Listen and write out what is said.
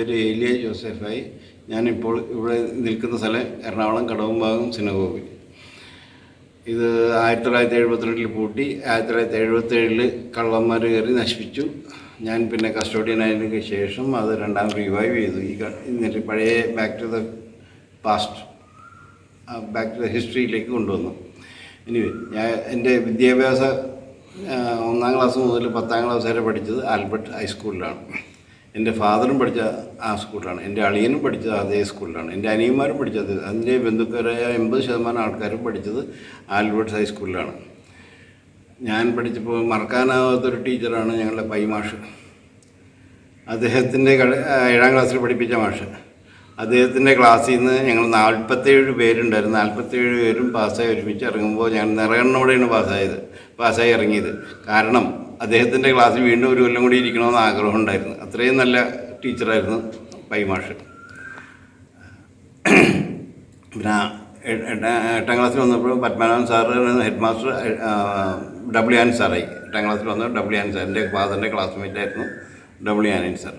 പേര് ഏലിയ ജോസഫായി. ഞാനിപ്പോൾ ഇവിടെ നിൽക്കുന്ന സ്ഥലം എറണാകുളം കടവമ്പാകം സിനഗോഗി. ഇത് 1972 പൂട്ടി 1977 കള്ളന്മാർ കയറി നശിപ്പിച്ചു. ഞാൻ പിന്നെ കസ്റ്റോഡിയനായതിനു ശേഷം അത് രണ്ടാം റിവൈവ് ചെയ്തു. എന്നിട്ട് പഴയ back to the past, back to the ഹിസ്റ്ററിയിലേക്ക് കൊണ്ടുവന്നു. ഇനി എൻ്റെ വിദ്യാഭ്യാസ 1ാം ക്ലാസ് മുതൽ 10ാം ക്ലാസ് വരെ പഠിച്ചത് ആൽബർട്ട് ഹൈസ്കൂളിലാണ്. എൻ്റെ ഫാദറും പഠിച്ച ആ സ്കൂളിലാണ്. എൻ്റെ അളിയനും പഠിച്ചത് അതേ സ്കൂളിലാണ്. എൻ്റെ അനിയന്മാരും പഠിച്ചത്, അതിൻ്റെ ബന്ധുക്കാരായ 80% ആൾക്കാരും പഠിച്ചത് ആൽബർട്ട് ഹൈസ്കൂളിലാണ്. ഞാൻ പഠിച്ചപ്പോൾ മറക്കാനാവാത്തൊരു ടീച്ചറാണ് ഞങ്ങളുടെ പൈമാഷ്. അദ്ദേഹത്തിൻ്റെ 7ാം ക്ലാസ്സിൽ പഠിപ്പിച്ച മാഷ്. അദ്ദേഹത്തിൻ്റെ ക്ലാസ്സിൽ നിന്ന് ഞങ്ങൾ 47 പേരുണ്ടായിരുന്നു. 47 പേരും പാസ്സായി ഒരുമിച്ച് ഇറങ്ങുമ്പോൾ ഞാൻ നിറയെണ്ണോടെയാണ് പാസ്സായി ഇറങ്ങിയത്. കാരണം അദ്ദേഹത്തിൻ്റെ ക്ലാസ്സിൽ വീണ്ടും ഒരു കൊല്ലം കൂടി ഇരിക്കണമെന്ന് ആഗ്രഹം ഉണ്ടായിരുന്നു. അത്രയും നല്ല ടീച്ചറായിരുന്നു പൈമാഷ്. പിന്നെ 8ാം ക്ലാസ്സിൽ വന്നപ്പോൾ Padmanabhan sir head master W Anand സാറായി. 8ാം ക്ലാസ്സിൽ വന്ന ഡബ്ല്യു ആനന്ദ് സാർ എൻ്റെ ഫാദറിൻ്റെ ക്ലാസ്മേറ്റ് ആയിരുന്നു ഡബ്ല്യു ആനന്ദ് സാർ.